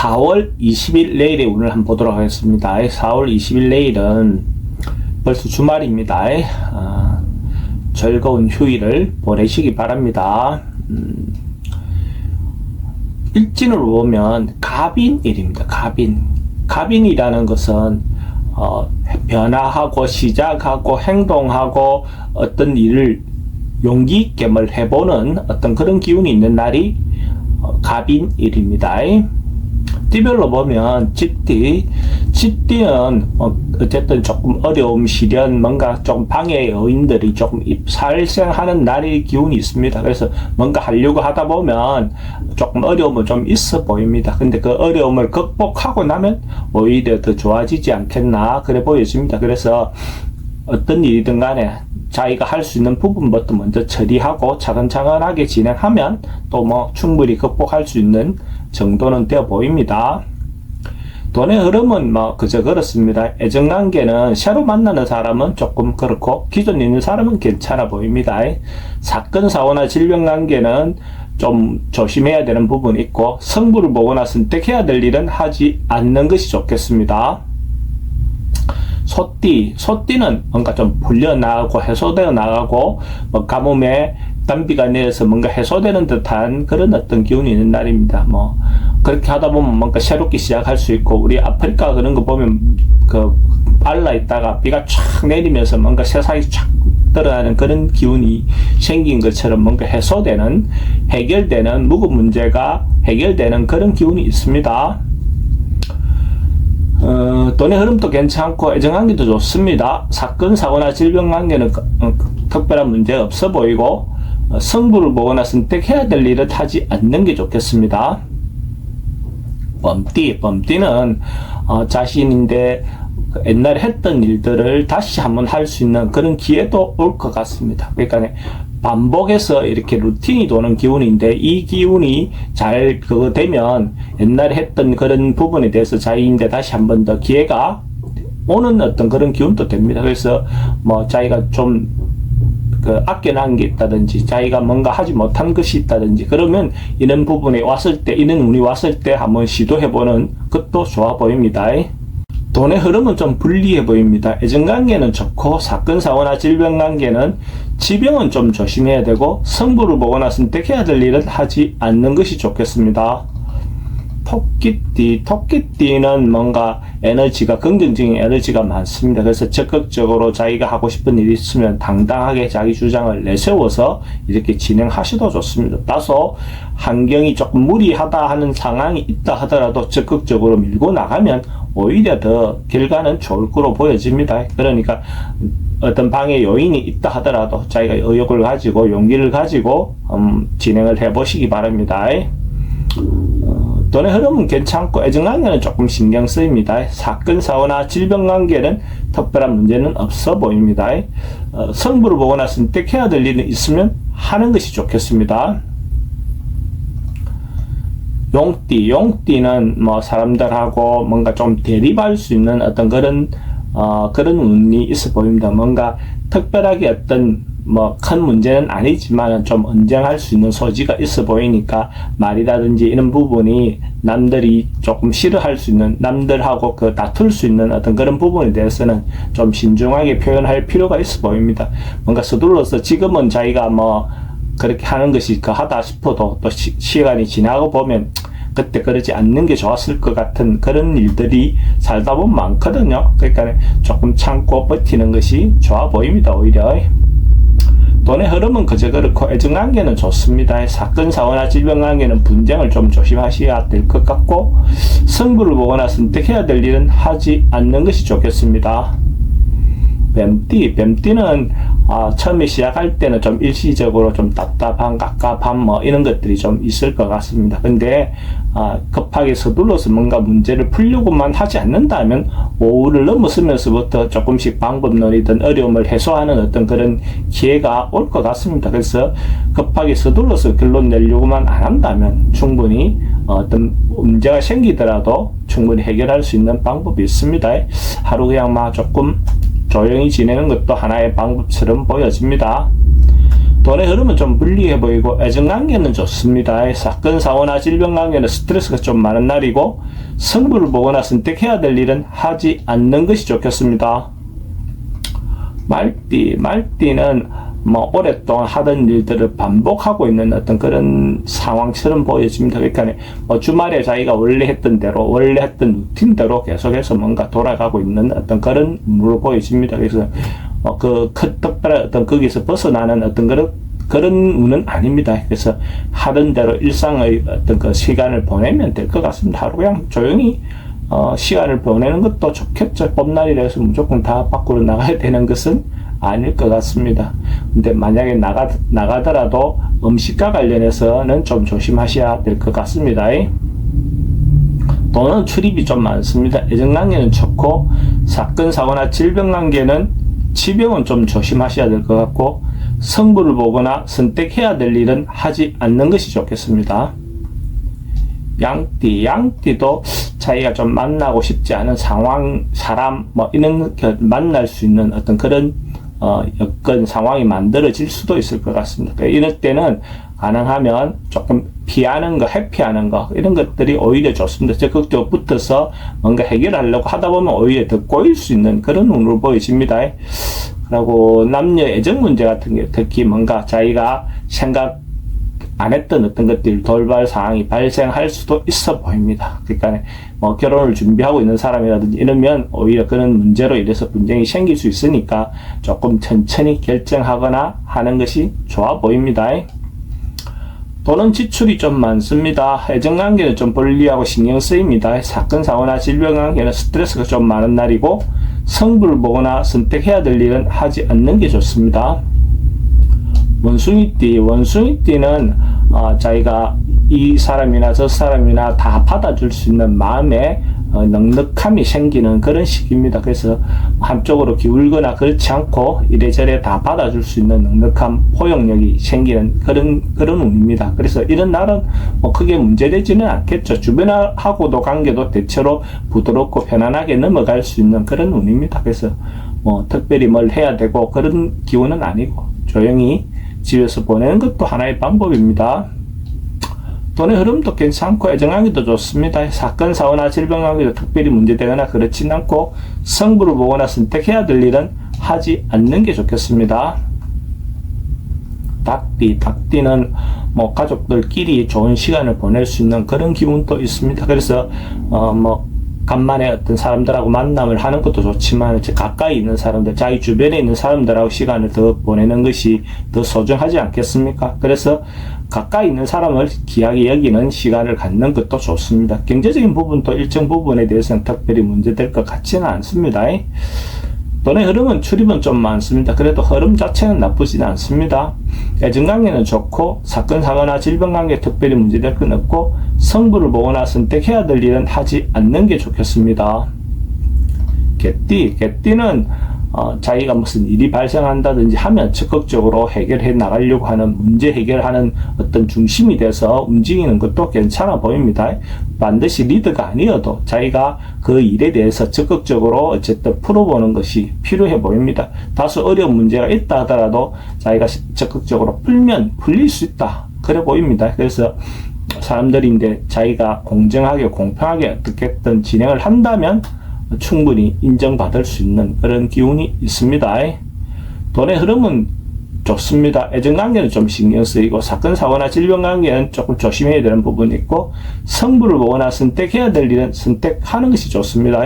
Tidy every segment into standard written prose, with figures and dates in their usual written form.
4월 20일 내일의 운을 한번 보도록 하겠습니다. 4월 20일 내일은 벌써 주말입니다. 즐거운 휴일을 보내시기 바랍니다. 일진으로 보면 갑인일입니다. 갑인이라는 것은 변화하고 시작하고 행동하고 어떤 일을 용기 있게 뭘 해보는 어떤 그런 기운이 있는 날이 갑인일입니다. 띠별로 보면 쥐띠는 어쨌든 조금 어려움, 시련, 뭔가 좀 방해 요인들이 조금 살생하는 날의 기운이 있습니다. 그래서 뭔가 하려고 하다 보면 조금 어려움은 좀 있어 보입니다. 근데 그 어려움을 극복하고 나면 오히려 더 좋아지지 않겠나 그래 보여집니다. 그래서 어떤 일이든 간에 자기가 할 수 있는 부분부터 먼저 처리하고 차근차근하게 진행하면 또 뭐 충분히 극복할 수 있는 정도는 되어 보입니다. 돈의 흐름은 뭐 그저 그렇습니다. 애정관계는 새로 만나는 사람은 조금 그렇고 기존에 있는 사람은 괜찮아 보입니다. 사건, 사고나 질병관계는 좀 조심해야 되는 부분이 있고 성부를 보거나 선택해야 될 일은 하지 않는 것이 좋겠습니다. 소띠는 뭔가 좀 풀려나가고 해소되어 나가고 뭐 가뭄에 단비가 내려서 뭔가 해소되는 듯한 그런 어떤 기운이 있는 날입니다. 뭐 그렇게 하다 보면 뭔가 새롭게 시작할 수 있고, 우리 아프리카 그런 거 보면 그 알라 있다가 비가 촥 내리면서 뭔가 세상이 촥 드러나는 그런 기운이 생긴 것처럼 뭔가 해소되는, 해결되는 묵은 문제가 해결되는 그런 기운이 있습니다. 돈의 흐름도 괜찮고 애정관계도 좋습니다. 사건, 사고나 질병관계는 특별한 문제가 없어 보이고 성부를 보거나 선택해야 될 일을 하지 않는 게 좋겠습니다. 범띠는 자신인데 옛날에 했던 일들을 다시 한번 할 수 있는 그런 기회도 올 것 같습니다. 그러니까 반복해서 이렇게 루틴이 도는 기운인데, 이 기운이 잘 그거 되면 옛날에 했던 그런 부분에 대해서 자기인데 다시 한 번 더 기회가 오는 어떤 그런 기운도 됩니다. 그래서 뭐 자기가 좀 아껴놓은 게 있다든지 자기가 뭔가 하지 못한 것이 있다든지 그러면 이런 부분에 왔을 때, 이런 운이 왔을 때 한번 시도해보는 것도 좋아 보입니다. 돈의 흐름은 좀 불리해 보입니다. 애정관계는 좋고 사건, 사고나 질병관계는 지병은 좀 조심해야 되고 성부를 보거나 선택해야 될 일은 하지 않는 것이 좋겠습니다. 토끼띠는 뭔가 에너지가, 긍정적인 에너지가 많습니다. 그래서 적극적으로 자기가 하고 싶은 일이 있으면 당당하게 자기 주장을 내세워서 이렇게 진행하셔도 좋습니다. 다소 환경이 조금 무리하다 하는 상황이 있다 하더라도 적극적으로 밀고 나가면 오히려 더 결과는 좋을 거로 보여집니다. 그러니까 어떤 방해 요인이 있다 하더라도 자기가 의욕을 가지고 용기를 가지고 진행을 해보시기 바랍니다. 돈의 흐름은 괜찮고 애정관계는 조금 신경 쓰입니다. 사건, 사고나 질병관계는 특별한 문제는 없어 보입니다. 성부를 보거나 선택해야 될 일은 있으면 하는 것이 좋겠습니다. 용띠는 뭐 사람들하고 뭔가 좀 대립할 수 있는 어떤 그런 운이 있어 보입니다. 뭔가 특별하게 어떤 뭐 큰 문제는 아니지만 좀 언쟁할 수 있는 소지가 있어 보이니까 말이라든지 이런 부분이 남들이 조금 싫어할 수 있는, 남들하고 다툴 수 있는 어떤 그런 부분에 대해서는 좀 신중하게 표현할 필요가 있어 보입니다. 뭔가 서둘러서 지금은 자기가 뭐 그렇게 하는 것이 하다 싶어도 또 시간이 지나고 보면 그때 그러지 않는 게 좋았을 것 같은 그런 일들이 살다 보면 많거든요. 그러니까 조금 참고 버티는 것이 좋아 보입니다. 오히려 돈의 흐름은 그저 그렇고 애정관계는 좋습니다. 사건, 사고나 질병관계는 분쟁을 좀 조심하셔야 될 것 같고 성부를 보거나 선택해야 될 일은 하지 않는 것이 좋겠습니다. 뱀띠는 처음에 시작할 때는 좀 일시적으로 좀 답답한, 갑갑한 뭐 이런 것들이 좀 있을 것 같습니다. 근데 급하게 서둘러서 뭔가 문제를 풀려고만 하지 않는다면 오후를 넘어서면서부터 조금씩 방법론이든 어려움을 해소하는 어떤 그런 기회가 올 것 같습니다. 그래서 급하게 서둘러서 결론 내려고만 안 한다면 충분히 어떤 문제가 생기더라도 충분히 해결할 수 있는 방법이 있습니다. 하루 그냥 조금 조용히 지내는 것도 하나의 방법처럼 보여집니다. 돈의 흐름은 좀 불리해 보이고 애정관계는 좋습니다. 사건, 사고나 질병관계는 스트레스가 좀 많은 날이고 승부를 보거나 선택해야 될 일은 하지 않는 것이 좋겠습니다. 말띠는 뭐 오랫동안 하던 일들을 반복하고 있는 어떤 그런 상황처럼 보여집니다. 그러니까 뭐 주말에 자기가 원래 했던 대로 원래 했던 루틴대로 계속해서 뭔가 돌아가고 있는 어떤 그런 물로 보여집니다. 그래서 큰 특별한 어떤 거기서 벗어나는 어떤 그런 운은 아닙니다. 그래서 하던 대로 일상의 어떤 그 시간을 보내면 될 것 같습니다. 하루 그냥 조용히 시간을 보내는 것도 좋겠죠. 봄날이라서 무조건 다 밖으로 나가야 되는 것은 아닐 것 같습니다. 근데 만약에 나가더라도 음식과 관련해서는 좀 조심하셔야 될 것 같습니다. 돈은 출입이 좀 많습니다. 애정관계는 좋고 사건, 사고나 질병관계는 치병은 좀 조심하셔야 될 것 같고 승부를 보거나 선택해야 될 일은 하지 않는 것이 좋겠습니다. 양띠도 자기가 좀 만나고 싶지 않은 상황, 사람, 뭐 이런 만날 수 있는 어떤 그런 여건 상황이 만들어질 수도 있을 것 같습니다. 그러니까 이럴 때는 가능하면 조금 피하는 거, 회피하는 거 이런 것들이 오히려 좋습니다. 적극적으로 붙어서 뭔가 해결하려고 하다 보면 오히려 더 꼬일 수 있는 그런 운으로 보여집니다. 그리고 남녀 애정 문제 같은 게 특히 뭔가 자기가 생각 안 했던 어떤 것들 돌발 상황이 발생할 수도 있어 보입니다. 그러니까 뭐 결혼을 준비하고 있는 사람이라든지 이러면 오히려 그런 문제로 인해서 분쟁이 생길 수 있으니까 조금 천천히 결정하거나 하는 것이 좋아 보입니다. 돈은 지출이 좀 많습니다. 애정관계는 좀 불리하고 신경 쓰입니다. 사건, 사고나 질병관계는 스트레스가 좀 많은 날이고 승부를 보거나 선택해야 될 일은 하지 않는 게 좋습니다. 원숭이띠는 자기가 이 사람이나 저 사람이나 다 받아줄 수 있는 마음에 넉넉함이 생기는 그런 시기입니다. 그래서 한쪽으로 기울거나 그렇지 않고 이래저래 다 받아줄 수 있는 넉넉함, 포용력이 생기는 그런 운입니다. 그래서 이런 날은 뭐 크게 문제되지는 않겠죠. 주변하고도 관계도 대체로 부드럽고 편안하게 넘어갈 수 있는 그런 운입니다. 그래서 뭐 특별히 뭘 해야 되고 그런 기운은 아니고 조용히 집에서 보내는 것도 하나의 방법입니다. 돈의 흐름도 괜찮고 애정관계도 좋습니다. 사건, 사고나 질병관계도 특별히 문제되거나 그렇진 않고 승부를 보거나 선택해야 될 일은 하지 않는 게 좋겠습니다. 닭띠는 뭐 가족들끼리 좋은 시간을 보낼 수 있는 그런 기분도 있습니다. 그래서 뭐 간만에 어떤 사람들하고 만남을 하는 것도 좋지만 가까이 있는 사람들, 자기 주변에 있는 사람들하고 시간을 더 보내는 것이 더 소중하지 않겠습니까? 그래서 가까이 있는 사람을 귀하게 여기는 시간을 갖는 것도 좋습니다. 경제적인 부분도 일정 부분에 대해서는 특별히 문제될 것 같지는 않습니다. 돈의 흐름은 출입은 좀 많습니다. 그래도 흐름 자체는 나쁘진 않습니다. 애정관계는 좋고 사건, 사고나 질병관계 특별히 문제될 건 없고 승부를 보거나 선택해야 될 일은 하지 않는 게 좋겠습니다. 개띠는 자기가 무슨 일이 발생한다든지 하면 적극적으로 해결해 나가려고 하는 문제 해결하는 어떤 중심이 돼서 움직이는 것도 괜찮아 보입니다. 반드시 리더가 아니어도 자기가 그 일에 대해서 적극적으로 어쨌든 풀어보는 것이 필요해 보입니다. 다소 어려운 문제가 있다 하더라도 자기가 적극적으로 풀면 풀릴 수 있다. 그래 보입니다. 그래서 사람들인데 자기가 공정하게 공평하게 어떻게든 진행을 한다면 충분히 인정받을 수 있는 그런 기운이 있습니다. 돈의 흐름은 좋습니다. 애정관계는 좀 신경 쓰이고 사건, 사고나 질병관계는 조금 조심해야 되는 부분이 있고 승부를 보거나 선택해야 될 일은 선택하는 것이 좋습니다.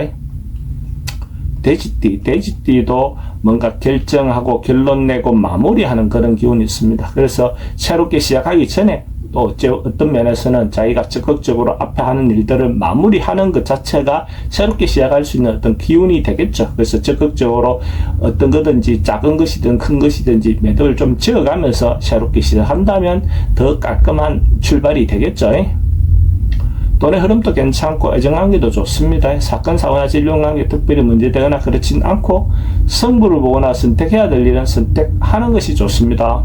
돼지띠도 뭔가 결정하고 결론 내고 마무리하는 그런 기운이 있습니다. 그래서 새롭게 시작하기 전에 또 어떤 면에서는 자기가 적극적으로 앞에 하는 일들을 마무리하는 것 자체가 새롭게 시작할 수 있는 어떤 기운이 되겠죠. 그래서 적극적으로 어떤 거든지 작은 것이든 큰 것이든지 매듭을 좀 지어가면서 새롭게 시작한다면 더 깔끔한 출발이 되겠죠. 돈의 흐름도 괜찮고 애정관계도 좋습니다. 사건, 사고나 질병관계 특별히 문제되거나 그렇진 않고 승부를 보거나 선택해야 될 일은 선택하는 것이 좋습니다.